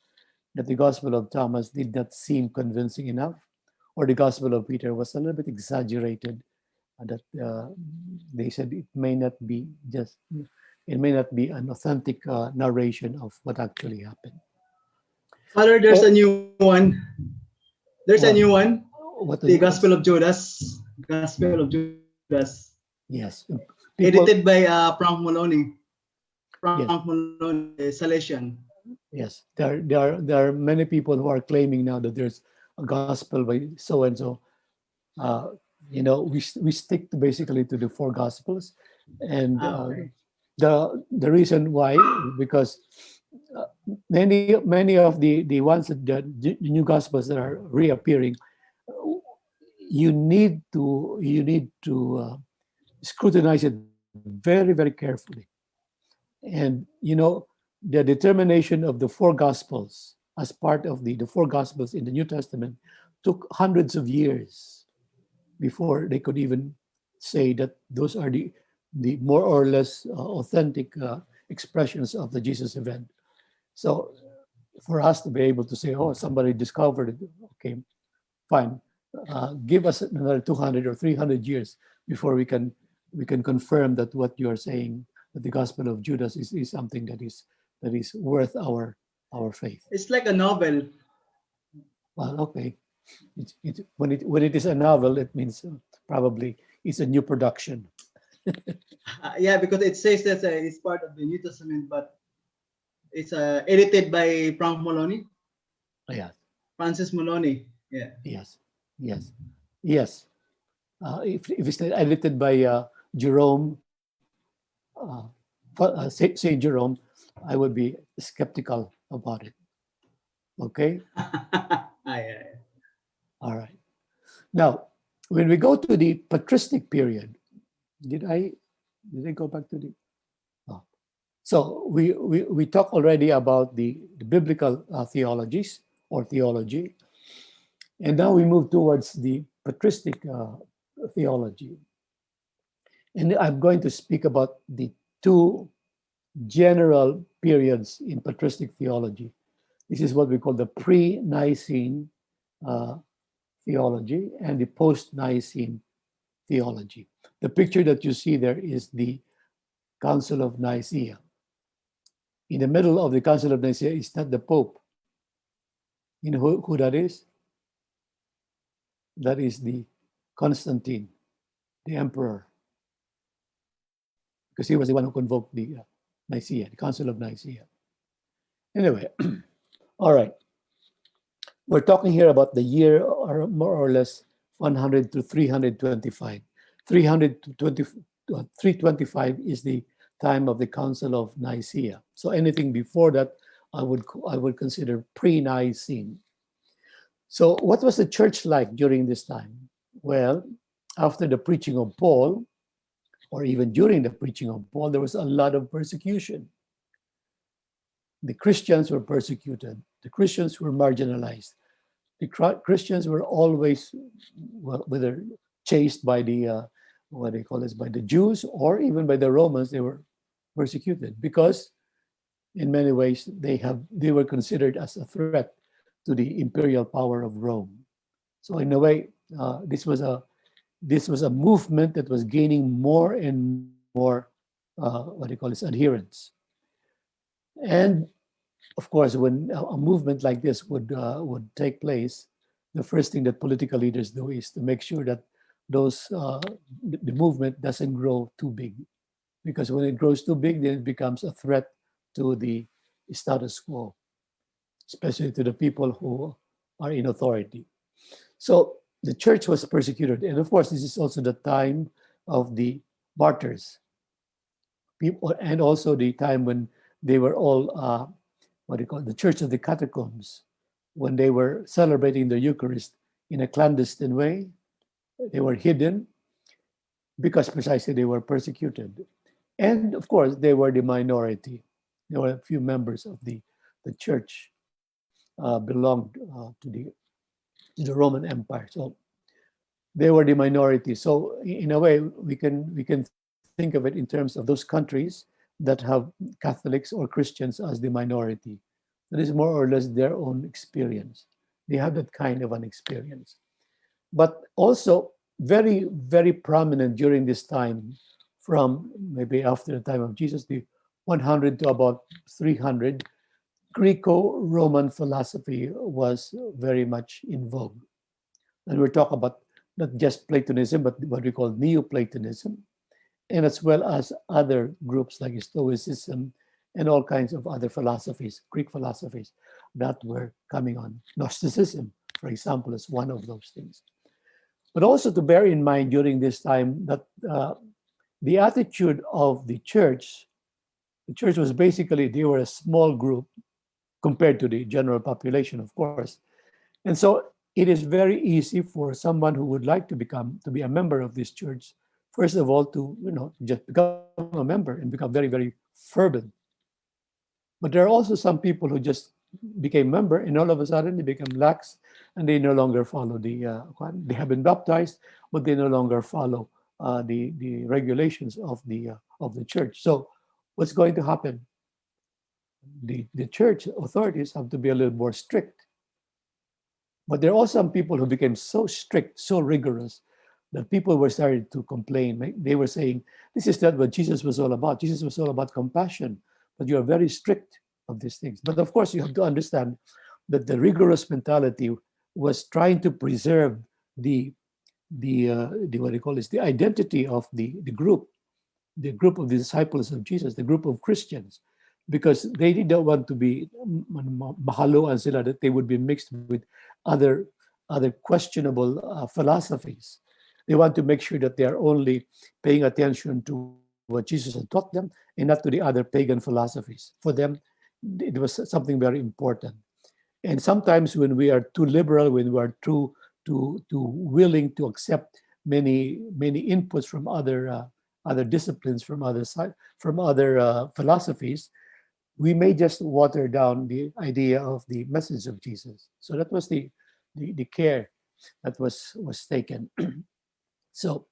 that the Gospel of Thomas did not seem convincing enough, or the Gospel of Peter was a little bit exaggerated, that they said it may not be an authentic narration of what actually happened. Father, there's a new one. There's a new one. The Gospel of Judas. Gospel of Judas. Yes. Edited by Frank Maloney. Frank Maloney, Salesian. Yes. There are many people who are claiming now that there's a gospel by so and so. We stick basically to the four Gospels, and Okay. the reason why, because many of the ones that the new Gospels that are reappearing, you need to scrutinize it very, very carefully. And the determination of the four Gospels as part of the four Gospels in the New Testament took hundreds of years before they could even say that those are the more or less authentic expressions of the Jesus event. So for us to be able to say, oh, somebody discovered it, okay, fine. Give us another 200 or 300 years before we can confirm that what you are saying, that the Gospel of Judas is something that is worth our faith. It's like a novel. Well, okay. When it is a novel, it means probably it's a new production. Yeah, because it says that it's part of the New Testament, but it's edited by Frank Maloney. Yeah. Francis Maloney. Yeah. Yes. If it's edited by Jerome, Saint Jerome, I would be skeptical about it. Okay. Yeah. All right. Now, when we go to the patristic period, did I go back to the? Oh. So we talked already about the biblical theologies or theology, and now we move towards the patristic theology. And I'm going to speak about the two general periods in patristic theology. This is what we call the pre-Nicene theology and the post-Nicene theology. The picture that you see there is the Council of Nicaea. In the middle of the Council of Nicaea is not the Pope. You know who that is? That is the Constantine, the emperor, because he was the one who convoked the Nicaea, the Council of Nicaea. Anyway, all right. We're talking here about the year, or more or less 100 to 325. 325 is the time of the Council of Nicaea. So anything before that, I would consider pre-Nicene. So what was the church like during this time? Well, after the preaching of Paul, or even during the preaching of Paul, there was a lot of persecution. The Christians were persecuted. The Christians were marginalized. The Christians were always, whether chased by the by the Jews or even by the Romans, they were persecuted because, in many ways, they were considered as a threat to the imperial power of Rome. So in a way, this was a movement that was gaining more and more adherents. And of course, when a movement like this would take place, the first thing that political leaders do is to make sure that the movement doesn't grow too big. because when it grows too big, then it becomes a threat to the status quo, especially to the people who are in authority. So the church was persecuted. And of course, this is also the time of the martyrs, people, and also the time when they were all, what do you call it, the Church of the Catacombs, when they were celebrating the Eucharist in a clandestine way. They were hidden because precisely they were persecuted. And of course, they were the minority. There were a few members of the church belonged to the Roman Empire. So they were the minority. So in a way, we can think of it in terms of those countries that have Catholics or Christians as the minority. That is more or less their own experience. They have that kind of an experience. But also very, very prominent during this time, from maybe after the time of Jesus, the 100 to about 300, Greco-Roman philosophy was very much in vogue. And we're talking about not just Platonism, but what we call Neoplatonism, and as well as other groups like Stoicism and all kinds of other philosophies, Greek philosophies that were coming on. Gnosticism, for example, is one of those things. But also to bear in mind during this time that the attitude of the church was basically, they were a small group compared to the general population, of course. And so it is very easy for someone who would like to be a member of this church, first of all, to just become a member and become very, very fervent. But there are also some people who just became member and all of a sudden they become lax and they no longer follow they have been baptized, but they no longer follow the regulations of the church. So what's going to happen? The church authorities have to be a little more strict. But there are also some people who became so strict, so rigorous, that people were starting to complain. They were saying, this is not what Jesus was all about. Jesus was all about compassion, but you are very strict of these things. But of course, you have to understand that the rigorous mentality was trying to preserve the what do you call this, the identity of the group of the disciples of Jesus, the group of Christians, because they didn't want to be mahalo and sila, that they would be mixed with other questionable philosophies. They want to make sure that they are only paying attention to what Jesus had taught them and not to the other pagan philosophies. For them, it was something very important. And sometimes when we are too liberal, when we are too willing to accept many inputs from other disciplines, from other philosophies, we may just water down the idea of the message of Jesus. So that was the care that was taken. So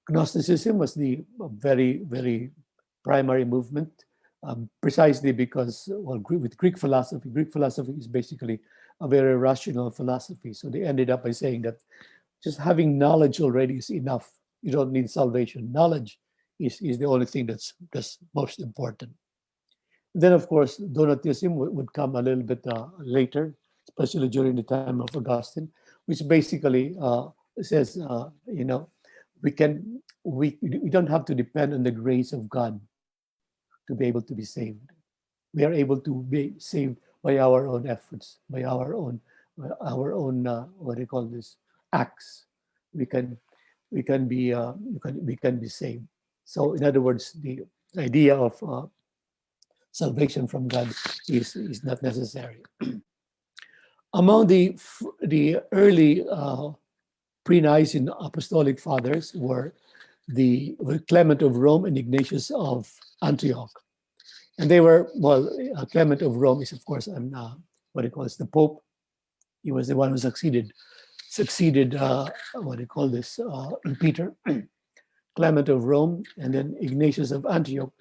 Gnosticism was the very, very primary movement, precisely because, with Greek philosophy is basically a very rational philosophy. So they ended up by saying that just having knowledge already is enough. You don't need salvation. Knowledge is the only thing that's most important. Then, of course, Donatism would come a little bit later, especially during the time of Augustine, which basically says, we don't have to depend on the grace of God to be able to be saved. We are able to be saved by our own efforts, by our own what do you call this, acts. We can be saved. So, in other words, the idea of salvation from God is not necessary. Among the early pre-Nicene apostolic fathers were Clement of Rome and Ignatius of Antioch. And they were, Clement of Rome is, of course, what he calls the Pope. He was the one who succeeded Peter. Clement of Rome, and then Ignatius of Antioch.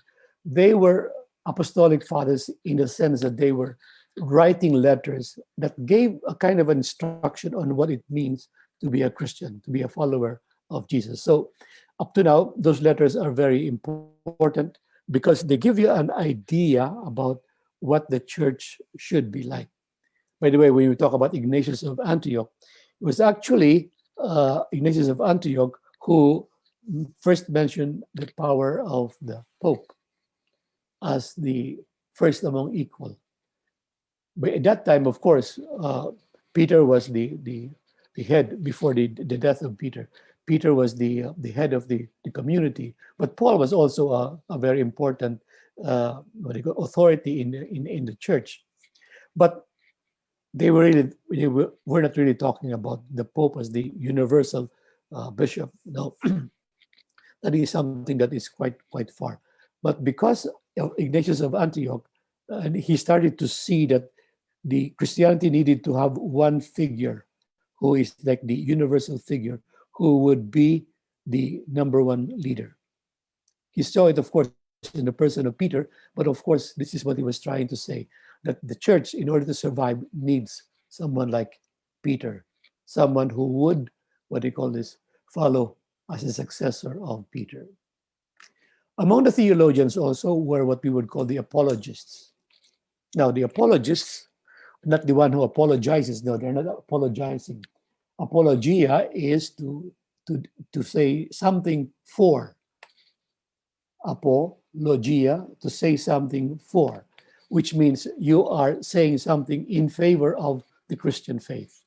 They were apostolic fathers in the sense that they were writing letters that gave a kind of instruction on what it means to be a Christian, to be a follower of Jesus. So up to now, those letters are very important because they give you an idea about what the church should be like. By the way, when we talk about Ignatius of Antioch, it was actually Ignatius of Antioch who first mentioned the power of the Pope as the first among equal. But at that time, of course, Peter was the head before the death of Peter. Peter was the head of the community, but Paul was also a very important authority in the church. But they were not really talking about the Pope as the universal bishop. No, that is something that is quite far. But because of Ignatius of Antioch, and he started to see that the Christianity needed to have one figure who is like the universal figure who would be the number one leader. He saw it, of course, in the person of Peter, but of course, this is what he was trying to say, that the church, in order to survive, needs someone like Peter, someone who would, what they call this, follow as a successor of Peter. Among the theologians also were what we would call the apologists. Now, the apologists, not the one who apologizes, no, they're not apologizing. Apologia is to say something for. Apologia, to say something for, which means you are saying something in favor of the Christian faith.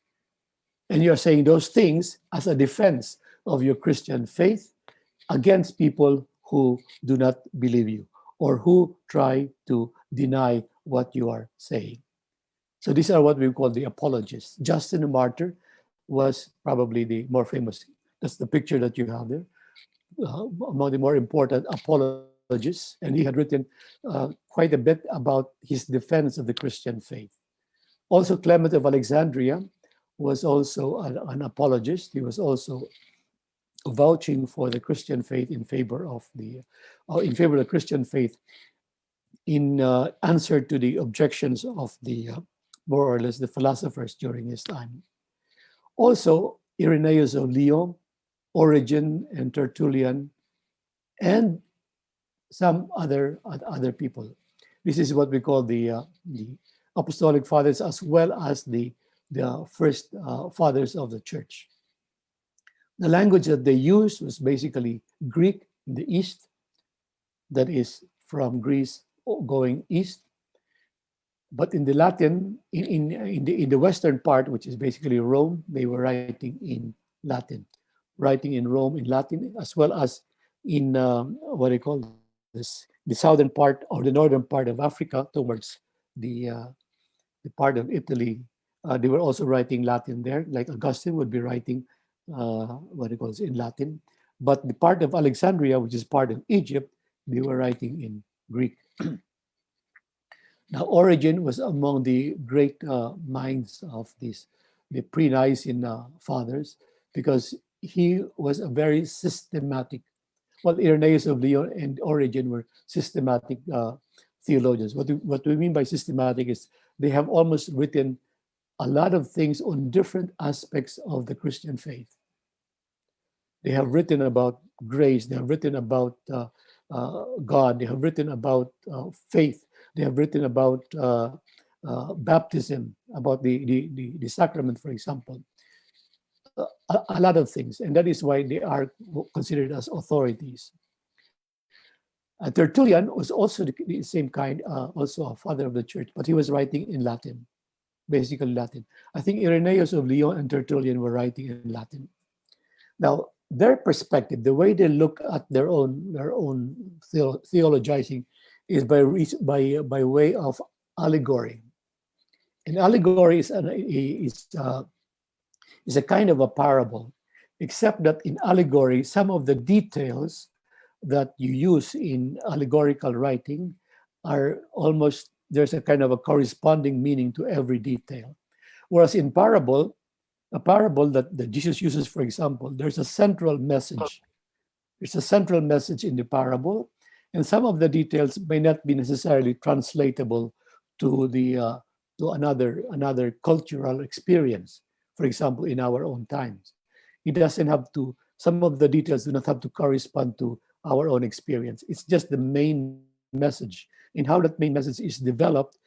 And you're saying those things as a defense of your Christian faith against people who do not believe you or who try to deny what you are saying. So these are what we call the apologists. Justin the Martyr was probably the more famous. That's the picture that you have there. Among the more important apologists, and he had written quite a bit about his defense of the Christian faith. Also, Clement of Alexandria was also an apologist. He was also vouching for the Christian faith in favor of the Christian faith in answer to the objections of the more or less the philosophers during his time. Also, Irenaeus of Lyon, Origen and Tertullian, and some other people. This is what we call the apostolic fathers, as well as the first fathers of the church. The language that they used was basically Greek in the east, that is from Greece going east. But in the Latin, in the western part, which is basically Rome, they were writing in Latin, writing in Rome in Latin, as well as in what they call this, the southern part or the northern part of Africa towards the part of Italy. They were also writing Latin there, like Augustine would be writing what it calls in Latin. But the part of Alexandria, which is part of Egypt, they were writing in Greek. Now, Origen was among the great minds of the pre-Nicene fathers, because he was a very systematic. Well, Irenaeus of Lyon and Origen were systematic theologians. What we mean by systematic is they have almost written a lot of things on different aspects of the Christian faith. They have written about grace. They have written about God. They have written about faith. They have written about baptism, about the sacrament, for example. A lot of things, and that is why they are considered as authorities. Tertullian was also the same kind, also a father of the church, but he was writing in Latin, basically Latin. I think Irenaeus of Lyon and Tertullian were writing in Latin. Now, their perspective, the way they look at their own theologizing, is by way of allegory. And allegory is a kind of a parable, except that in allegory, some of the details that you use in allegorical writing are almost, there's a kind of a corresponding meaning to every detail. Whereas in parable, a parable that Jesus uses, for example, there's a central message. There's a central message in the parable, and some of the details may not be necessarily translatable to another cultural experience. For example, in our own times, it doesn't have to. Some of the details do not have to correspond to our own experience. It's just the main message, and how that main message is developed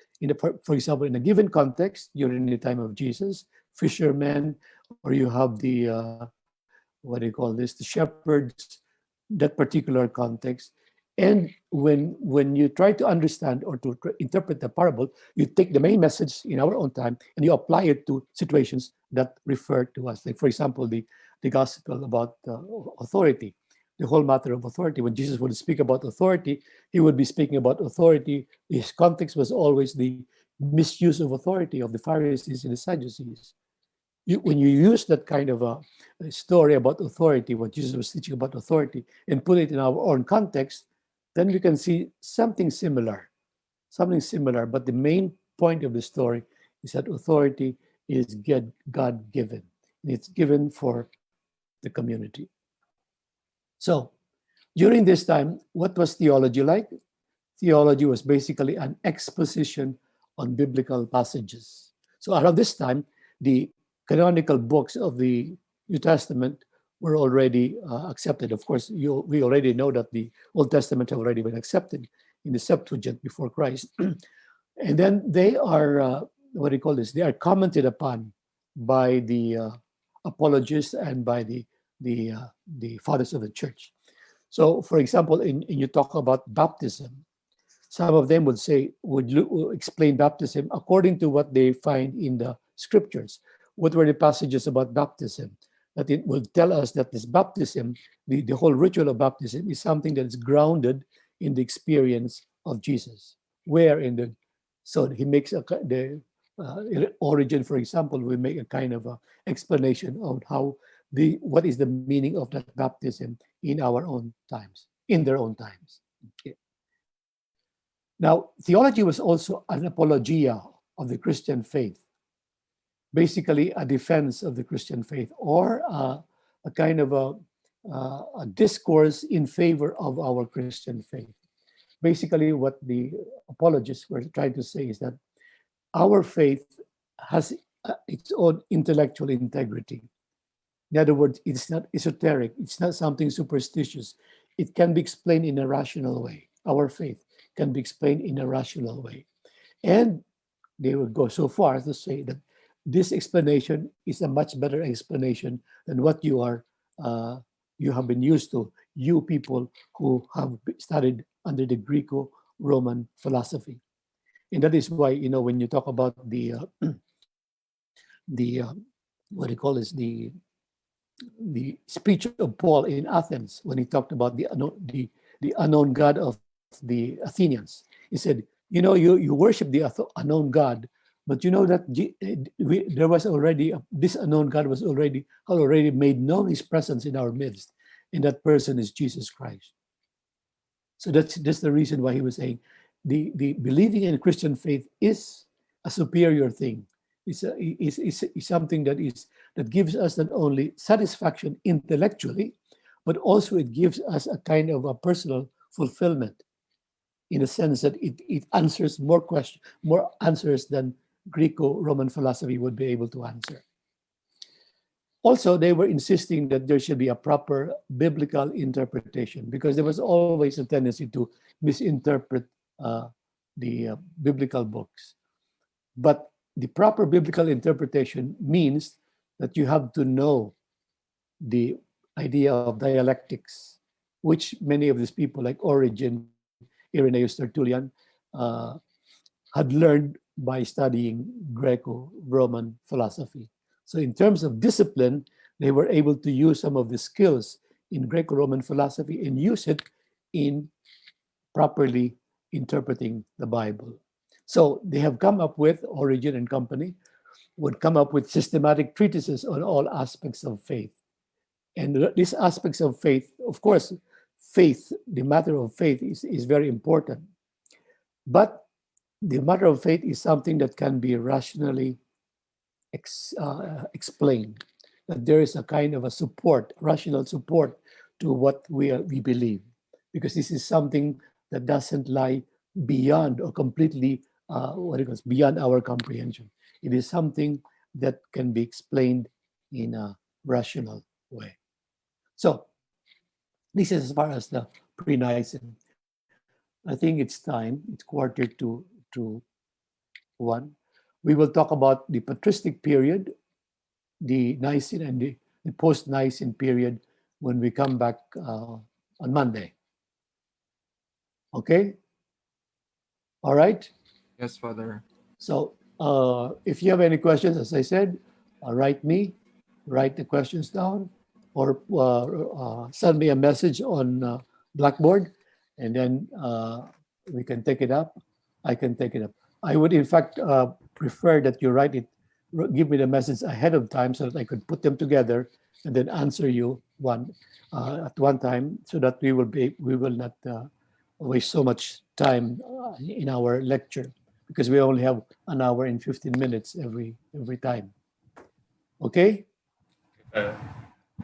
for example, in a given context during the time of Jesus, fishermen, or you have the what do you call this? The shepherds that particular context. And when you try to understand or to interpret the parable, you take the main message in our own time and you apply it to situations that refer to us. Like, for example, the gospel about authority, the whole matter of authority. When Jesus would speak about authority, he would be speaking about authority. His context was always the misuse of authority of the Pharisees and the Sadducees. When you use that kind of a story about authority, what Jesus was teaching about authority, and put it in our own context, then we can see something similar. But the main point of the story is that authority is God given, and it's given for the community. So during this time, what was theology like? Theology was basically an exposition on biblical passages. So around this time, the canonical books of the New Testament were already accepted. Of course, we already know that the Old Testament have already been accepted in the Septuagint before Christ. And then they are, what do you call this? They are commented upon by the apologists and by the fathers of the church. So, for example, in you talk about baptism, some of them would say, would explain baptism according to what they find in the scriptures. What were the passages about baptism? That it will tell us that this baptism, the whole ritual of baptism, is something that is grounded in the experience of Jesus. Where in the, so he makes the Origin, for example, we make a kind of a explanation of how what is the meaning of that baptism in our own times, in their own times. Okay. Now, theology was also an apologia of the Christian faith, basically a defense of the Christian faith, or a kind of a discourse in favor of our Christian faith. Basically, what the apologists were trying to say is that our faith has its own intellectual integrity. In other words, it's not esoteric, it's not something superstitious. It can be explained in a rational way. Our faith can be explained in a rational way. And they would go so far as to say that this explanation is a much better explanation than what you have been used to, you people who have studied under the Greco-Roman philosophy. And that is why, when you talk about the what do you call this, the speech of Paul in Athens, when he talked about the unknown God of the Athenians. He said, you worship the unknown God, but you know that there was already, this unknown God had already made known his presence in our midst, and that person is Jesus Christ. So that's the reason why he was saying the believing in Christian faith is a superior thing. It's something that gives us not only satisfaction intellectually, but also it gives us a kind of a personal fulfillment, in a sense that it answers more answers than Greco-Roman philosophy would be able to answer. Also, they were insisting that there should be a proper biblical interpretation, because there was always a tendency to misinterpret the biblical books. But the proper biblical interpretation means that you have to know the idea of dialectics, which many of these people like Origen, Irenaeus, Tertullian had learned by studying Greco-Roman philosophy. So in terms of discipline, they were able to use some of the skills in Greco-Roman philosophy and use it in properly interpreting the Bible. So they have come up with, Origen and company, would come up with systematic treatises on all aspects of faith. And these aspects of faith, of course, the matter of faith is very important. But the matter of faith is something that can be rationally explained. That there is a kind of a support, rational support to what we believe. Because this is something that doesn't lie beyond or completely beyond our comprehension. It is something that can be explained in a rational way. So this is as far as the pre-Nicene. I think it's time. It's 1:45. We will talk about the patristic period, the Nicene and the post-Nicene period when we come back on Monday. Okay? All right? Yes, Father. So if you have any questions, as I said, write the questions down, or send me a message on Blackboard, and then we can take it up. I can take it up. I would, in fact, prefer that you give me the message ahead of time so that I could put them together and then answer you at one time, so that we will not waste so much time in our lecture, because we only have an hour and 15 minutes every time. Okay?